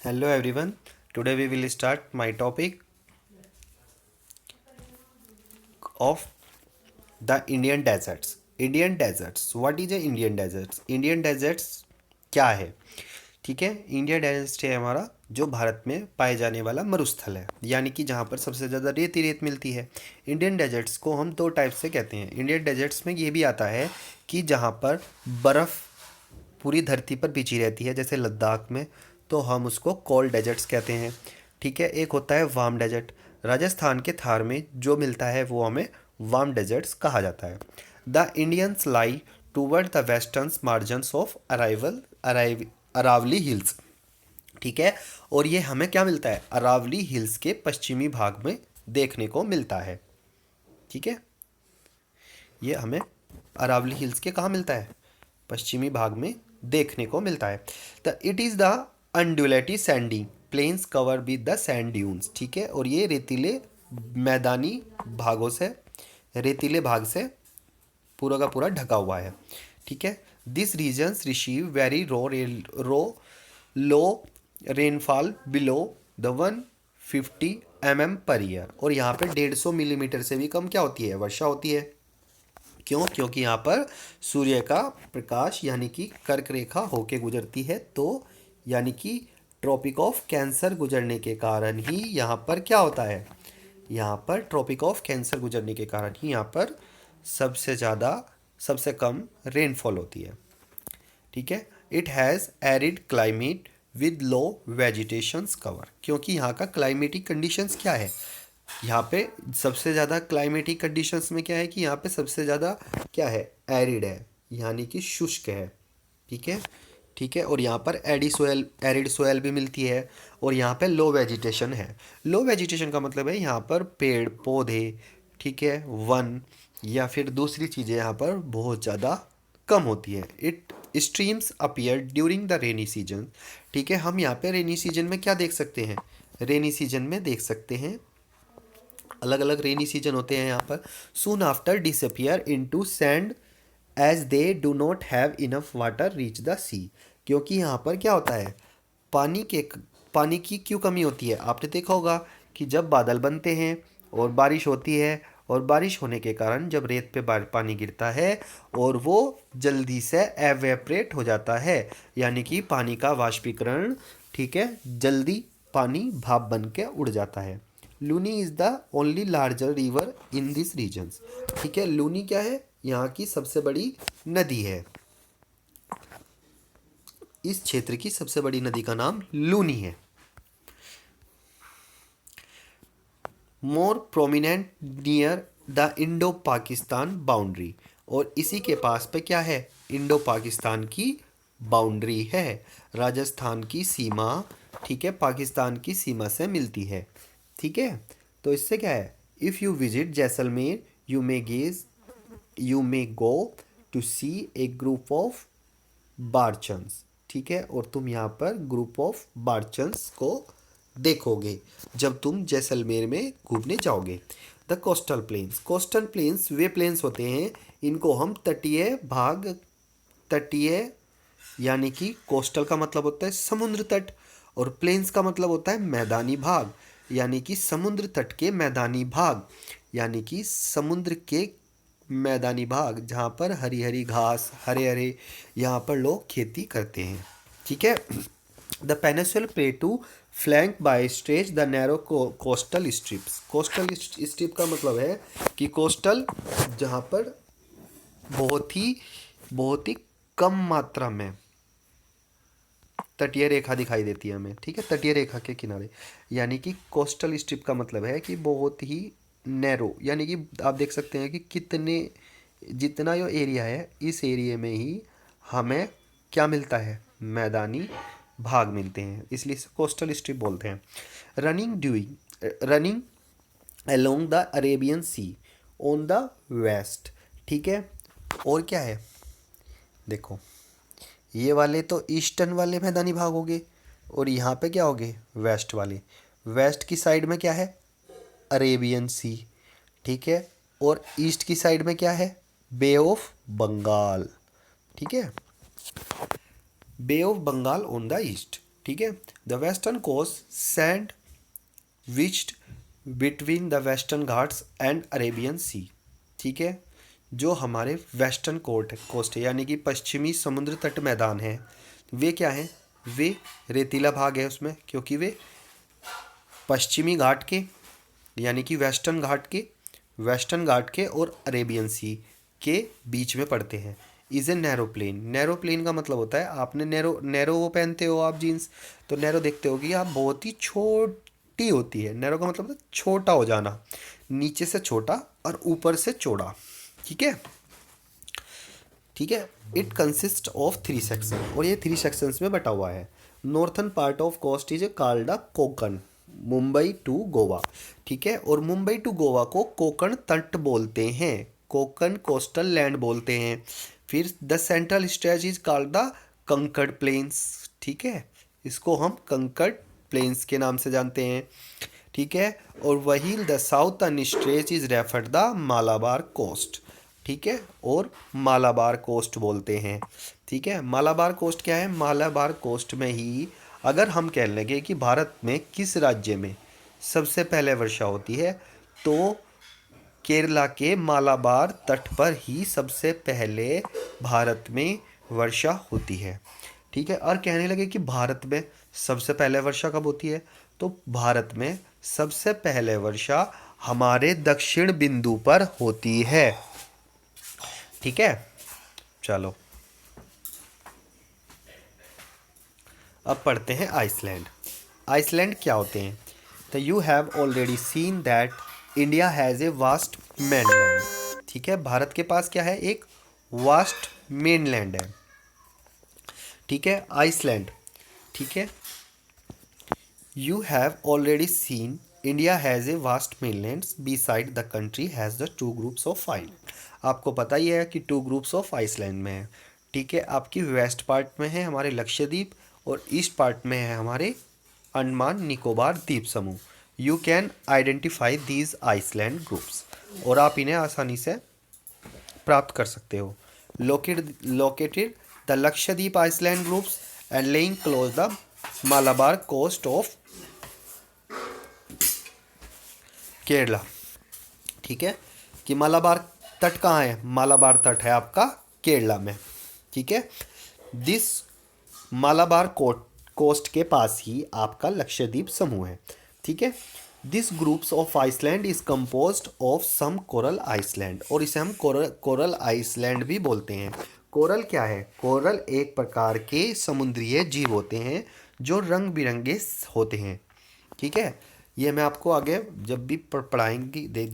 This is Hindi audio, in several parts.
Hello everyone. Today we will start my topic of the Indian deserts. Indian deserts. What is a Indian deserts? Indian deserts क्या है? ठीक है, इंडिया डेजर्ट है हमारा जो भारत में पाए जाने वाला मरुस्थल है, यानी कि जहाँ पर सबसे ज़्यादा रेत ही रेत मिलती है। इंडियन डेजर्ट्स को हम दो टाइप से कहते हैं। इंडियन डेजर्ट्स में ये भी आता है कि जहाँ पर बर्फ़ पूरी धरती पर बिछी रहती है, जैसे लद्दाख में, तो हम उसको कोल्ड डेजर्ट्स कहते हैं। ठीक है, एक होता है वार्म डेजर्ट। राजस्थान के थार में जो मिलता है वो हमें वार्म डेजर्ट्स कहा जाता है। The Indians lie toward the western margins of Aravalli hills. ठीक है, और ये हमें क्या मिलता है? अरावली हिल्स के पश्चिमी भाग में देखने को मिलता है। ठीक है, ये हमें अरावली हिल्स के कहाँ मिलता है? पश्चिमी भाग में देखने को मिलता है। The it is the undulating sandy plains cover with the sand dunes. ठीक है, और ये रेतीले मैदानी भागों से, रेतीले भाग से पूरा का पूरा ढका हुआ है। ठीक है, दिस रीजन्स रिसीव वेरी रो low rainfall below the 150 mm per year. और यहाँ पे 150 मिलीमीटर से भी कम क्या होती है? वर्षा होती है। क्यों? क्योंकि यहाँ पर सूर्य का प्रकाश यानी कि कर्क रेखा होके गुजरती है, तो यानी कि ट्रॉपिक ऑफ कैंसर गुजरने के कारण ही यहाँ पर क्या होता है? यहाँ पर ट्रॉपिक ऑफ कैंसर गुजरने के कारण ही यहाँ पर सबसे ज़्यादा, सबसे कम रेनफॉल होती है। ठीक है, it has arid climate with low vegetations cover. क्योंकि यहाँ का क्लाइमेटिक कंडीशंस क्या है? यहाँ पे सबसे ज़्यादा क्लाइमेटिक कंडीशंस में क्या है कि यहाँ पे सबसे ज़्यादा क्या है? एरिड है, यानी कि शुष्क है। ठीक है, ठीक है, और यहाँ पर एरिड सोयल भी मिलती है, और यहाँ पे लो वेजिटेशन है। लो वेजिटेशन का मतलब है यहाँ पर पेड़ पौधे, ठीक है, वन या फिर दूसरी चीज़ें यहाँ पर बहुत ज़्यादा कम होती है। It streams appear during the rainy season. ठीक है, हम यहाँ पे रेनी सीजन में क्या देख सकते हैं? रेनी सीजन में देख सकते हैं, अलग अलग रेनी सीजन होते हैं यहाँ पर। Soon after disappear into sand as they do not have enough water reach the sea. क्योंकि यहाँ पर क्या होता है? पानी के पानी की क्यों कमी होती है? आपने देखा होगा कि जब बादल बनते हैं और बारिश होती है, और बारिश होने के कारण जब रेत पे पानी गिरता है और वो जल्दी से एवेपरेट हो जाता है, यानी कि पानी का वाष्पीकरण, ठीक है, जल्दी पानी भाप बन के उड़ जाता है। Luni is the only larger river in this regions. ठीक है, लूनी क्या है? यहाँ की सबसे बड़ी नदी है। इस क्षेत्र की सबसे बड़ी नदी का नाम लूनी है। मोर prominent near the Indo Pakistan boundary. और इसी के पास पे क्या है? इंडो पाकिस्तान की बाउंड्री है। राजस्थान की सीमा, ठीक है, पाकिस्तान की सीमा से मिलती है। ठीक है, तो इससे क्या है? If you visit Jaisalmer you may go to see a group of barchans. ठीक है, और तुम यहाँ पर ग्रुप ऑफ बारचंस को देखोगे जब तुम जैसलमेर में घूमने जाओगे। द कोस्टल प्लेन्स वे प्लेन्स होते हैं, इनको हम तटीय यानी कि कोस्टल का मतलब होता है समुद्र तट, और प्लेन्स का मतलब होता है मैदानी भाग, यानी कि समुद्र तट के मैदानी भाग, यानी कि समुद्र के मैदानी भाग जहाँ पर हरी हरी घास, हरे हरे यहाँ पर लोग खेती करते हैं। ठीक है, the peninsula plateau flank by stretch the narrow coastal strips. Coastal strip का मतलब है कि कोस्टल जहाँ पर बहुत ही कम मात्रा में तटीय रेखा दिखाई देती है हमें। ठीक है, तटीय रेखा के किनारे, यानी कि कोस्टल स्ट्रिप का मतलब है कि बहुत ही नैरो, यानी कि आप देख सकते हैं कि कितने, जितना जो एरिया है, इस एरिया में ही हमें क्या मिलता है? मैदानी भाग मिलते हैं, इसलिए इसे कोस्टल स्ट्रिप बोलते हैं। Running along the Arabian sea on the west. ठीक है, और क्या है? देखो, ये वाले तो ईस्टर्न वाले मैदानी भाग हो गए, और यहाँ पे क्या हो गए? वेस्ट वाले। वेस्ट की साइड में क्या है? Arabian sea. ठीक है, और ईस्ट की साइड में क्या है? Bay of Bengal. ठीक है, bay of Bengal on the east. ठीक है। The western coast sandwiched between the Western Ghats and Arabian sea. ठीक है, जो हमारे वेस्टर्न कोस्ट है यानी कि पश्चिमी समुद्र तट मैदान है, वे क्या हैं, वे रेतीला भाग है उसमें, क्योंकि वे पश्चिमी घाट के यानी कि वेस्टर्न घाट के और अरेबियन सी के बीच में पड़ते हैं। Is a narrow plain. Narrow plain का मतलब होता है, आपने नैरो नैरो वो पहनते हो आप जीन्स, तो नैरो देखते हो कि आप बहुत ही छोटी होती है। नैरो का मतलब है छोटा हो जाना, नीचे से छोटा और ऊपर से चौड़ा। ठीक है, ठीक है। इट कंसिस्ट ऑफ 3 सेक्शन, और ये 3 सेक्शंस में बटा हुआ है। Northern part of coast is called the Konkan, Mumbai to Goa. ठीक है, और मुंबई टू गोवा को कोकण तट बोलते हैं, कोकण कोस्टल लैंड बोलते हैं। फिर the central stretch is called the कंकड़ प्लेन्स। ठीक है, इसको हम कंकड़ प्लेन्स के नाम से जानते हैं। ठीक है, और वही the southern stretch is referred the Malabar coast. ठीक है, और मालाबार कोस्ट बोलते हैं। ठीक है, मालाबार कोस्ट क्या है, मालाबार कोस्ट में ही अगर हम कह लेंगे कि भारत में किस राज्य में सबसे पहले वर्षा होती है, तो केरला के मालाबार तट पर ही सबसे पहले भारत में वर्षा होती है। ठीक है, और कहने लगे कि भारत में सबसे पहले वर्षा कब होती है, तो भारत में सबसे पहले वर्षा हमारे दक्षिण बिंदु पर होती है। ठीक है, चलो अब पढ़ते हैं आइसलैंड। आइसलैंड क्या होते हैं, तो you have already seen that India has a vast mainland. ठीक है, भारत के पास क्या है, एक वास्ट मेनलैंड है। ठीक है, आइसलैंड। ठीक है, you have already seen India has a vast mainlands beside the country has the 2 groups of island. आपको पता ही है कि 2 ग्रुप्स ऑफ आइसलैंड में है। ठीक है, आपकी वेस्ट पार्ट में है हमारे लक्षद्वीप, और ईस्ट पार्ट में है हमारे अंडमान निकोबार द्वीप समूह। You can identify these island groups, और आप इन्हें आसानी से प्राप्त कर सकते हो। Located the Lakshadweep island groups and laying close the Malabar coast of Kerala. ठीक है, कि मालाबार तट कहाँ है, मालाबार तट है आपका केरला में। ठीक है, दिस मालाबार कोस्ट के पास ही आपका लक्षद्वीप समूह है। ठीक है, this groups of island is composed of some coral island, और इसे हम कोरल आइसलैंड भी बोलते हैं। कोरल क्या है, कोरल एक प्रकार के समुद्रीय जीव होते हैं जो रंग बिरंगे होते हैं। ठीक है, ये मैं आपको आगे जब भी पढ़ाएंगे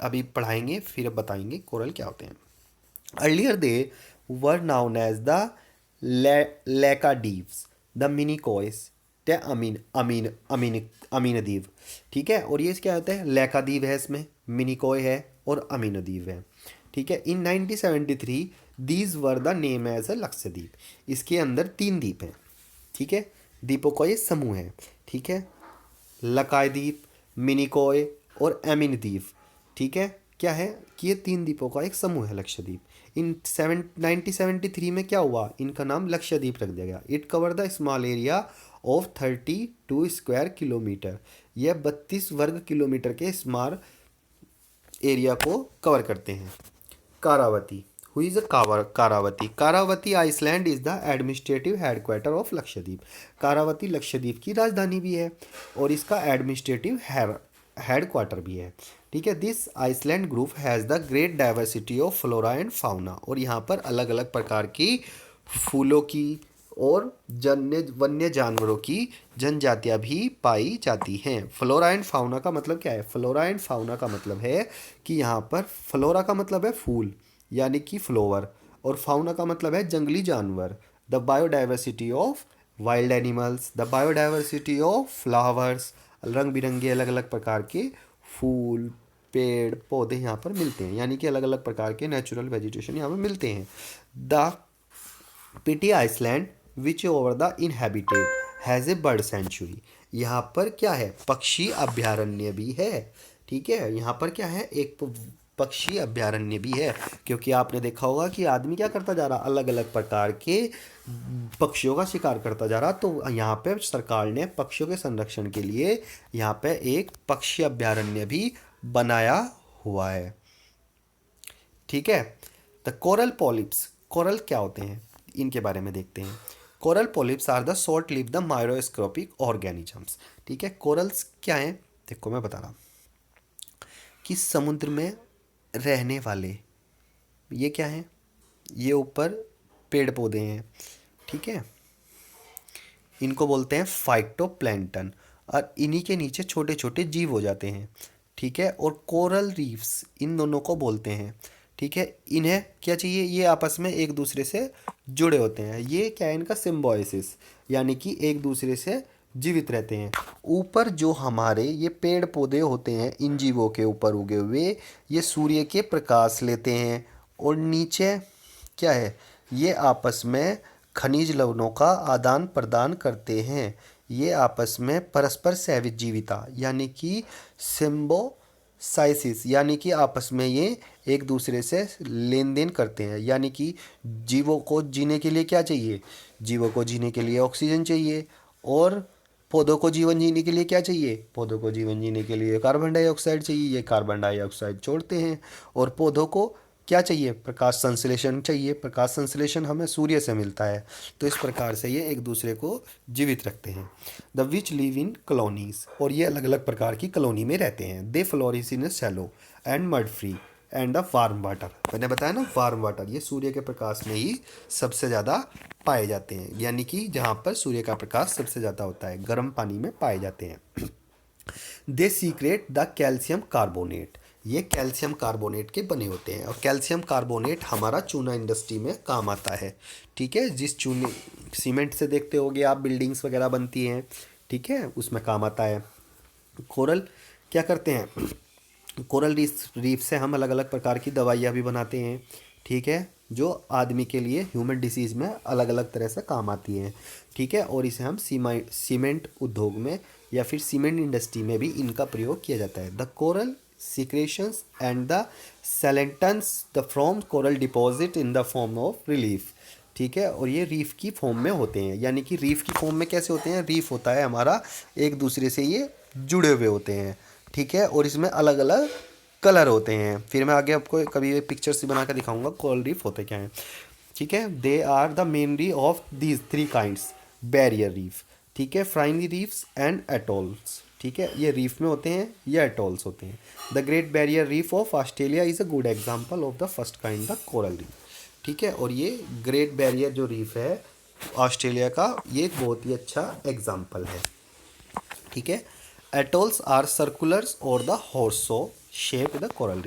अभी पढ़ाएंगे फिर बताएंगे कोरल क्या होते हैं। Earlier they were known as the Laccadives, the Minicoys, the Amindivi. ठीक है, और ये क्या होता है, लैकादीव है, इसमें मिनिकॉय है और अमीनदीव है। ठीक है, in 1973 these were the name as a Lakshadweep. इसके अंदर 3 द्वीप हैं। ठीक है, द्वीपों का ये समूह है। ठीक है, लकायद्वीप, मिनिकॉय और एमिनद्वीप। ठीक है, क्या है कि ये 3 द्वीपों का एक समूह है लक्षद्वीप। इन 1973 में क्या हुआ, इनका नाम लक्षद्वीप रख दिया गया। It cover the small area of 32 square kilometre. यह 32 वर्ग किलोमीटर के स्मॉल एरिया को कवर करते हैं। Kavaratti, who is Kavaratti. Kavaratti island is the administrative headquarter of Lakshadweep. Kavaratti Lakshadweep की राजधानी भी है और इसका एडमिनिस्ट्रेटिव हेडक्वार्टर भी है। ठीक है, this island group has the great diversity of flora and fauna, और यहाँ पर अलग अलग प्रकार की फूलों की और वन्य जानवरों की जनजातियाँ भी पाई जाती हैं। फ्लोरा एंड फाउना का मतलब क्या है, फ्लोरा एंड फाउना का मतलब है कि यहाँ पर फ्लोरा का मतलब है फूल यानी कि फ्लोवर, और फाउना का मतलब है जंगली जानवर। The biodiversity of wild animals, the biodiversity of flowers, रंग बिरंगे अलग अलग प्रकार के फूल पेड़ पौधे यहाँ पर मिलते हैं, यानी कि अलग अलग प्रकार के नेचुरल वेजिटेशन यहाँ पर मिलते हैं। The Pitti island which over the inhabited has a bird sanctuary. यहाँ पर क्या है, पक्षी अभ्यारण्य भी है। ठीक है, यहाँ पर क्या है, एक पक्षी अभयारण्य भी है, क्योंकि आपने देखा होगा कि आदमी क्या करता जा रहा, अलग अलग प्रकार के पक्षियों का शिकार करता जा रहा। तो यहाँ पे सरकार ने पक्षियों के संरक्षण के लिए यहाँ पे एक पक्षी अभयारण्य भी बनाया हुआ है। ठीक है। द कोरल पॉलिप्स, कोरल क्या होते हैं इनके बारे में देखते हैं। Coral polyps are the short live the microscopic organisms. ठीक है, कोरल्स क्या हैं, देखो मैं बता रहा हूँ कि समुद्र में रहने वाले ये क्या हैं, ये ऊपर पेड़ पौधे हैं। ठीक है, इनको बोलते हैं फाइटोप्लैंक्टन, और इन्हीं के नीचे छोटे छोटे जीव हो जाते हैं। ठीक है, और कोरल रीफ्स इन दोनों को बोलते हैं। ठीक है, इन्हें क्या चाहिए, ये आपस में एक दूसरे से जुड़े होते हैं। ये क्या है, इनका सिम्बायोसिस, यानी कि एक दूसरे से जीवित रहते हैं। ऊपर जो हमारे ये पेड़ पौधे होते हैं इन जीवों के ऊपर उगे हुए, ये सूर्य के प्रकाश लेते हैं, और नीचे क्या है, ये आपस में खनिज लवणों का आदान प्रदान करते हैं। ये आपस में परस्पर सहजीविता यानी कि सिम्बोसाइसिस, यानी कि आपस में ये एक दूसरे से लेन देन करते हैं। यानी कि जीवों को जीने के लिए क्या चाहिए, जीवों को जीने के लिए ऑक्सीजन चाहिए, और पौधों को जीवन जीने के लिए क्या चाहिए, पौधों को जीवन जीने के लिए कार्बन डाइऑक्साइड चाहिए। ये कार्बन डाइऑक्साइड छोड़ते हैं, और पौधों को क्या चाहिए, प्रकाश संश्लेषण चाहिए। प्रकाश संश्लेषण हमें सूर्य से मिलता है। तो इस प्रकार से ये एक दूसरे को जीवित रखते हैं। The which live in colonies, और ये अलग अलग प्रकार की कॉलोनी में रहते हैं। They flourish in shallow and mud free and the warm water. मैंने बताया ना, वार्म वाटर ये सूर्य के प्रकाश में ही सबसे ज़्यादा पाए जाते हैं, यानी कि जहाँ पर सूर्य का प्रकाश सबसे ज़्यादा होता है, गर्म पानी में पाए जाते हैं। दे सीक्रेट द कैल्शियम कार्बोनेट, ये कैल्शियम कार्बोनेट के बने होते हैं, और कैल्शियम कार्बोनेट हमारा चूना इंडस्ट्री में काम आता है। ठीक है, जिस चूने सीमेंट से देखते होगे आप बिल्डिंग्स वगैरह बनती हैं, ठीक है, उसमें काम आता है। कोरल क्या करते हैं, कोरल रीफ से हम अलग अलग प्रकार की दवाइयाँ भी बनाते हैं। ठीक है, जो आदमी के लिए ह्यूमन डिसीज़ में अलग अलग तरह से काम आती हैं। ठीक है, और इसे हम सीमेंट उद्योग में या फिर सीमेंट इंडस्ट्री में भी इनका प्रयोग किया जाता है। The coral secretions and the coelenterates the from coral deposit in the form of relief. ठीक है, और ये रीफ की फॉर्म में होते हैं, यानी कि रीफ की फॉर्म में कैसे होते हैं, रीफ होता है हमारा एक दूसरे से ये जुड़े हुए होते हैं। ठीक है, और इसमें अलग अलग कलर होते हैं। फिर मैं आगे आपको कभी पिक्चर्स भी बना कर दिखाऊंगा कोरल रीफ होते क्या हैं। ठीक है, they are the mainly of these three kinds, barrier reef, ठीक है, फ्राइंग रीफ्स एंड एटोल्स। ठीक है, ये रीफ में होते हैं, ये एटोल्स होते हैं। The great barrier reef of Australia is a good example of the first kind the coral reef. ठीक है, और ये ग्रेट बैरियर जो रीफ है ऑस्ट्रेलिया का, ये एक बहुत ही अच्छा एग्जाम्पल है। ठीक है, atolls are circulars or the horse shaped the coral reef।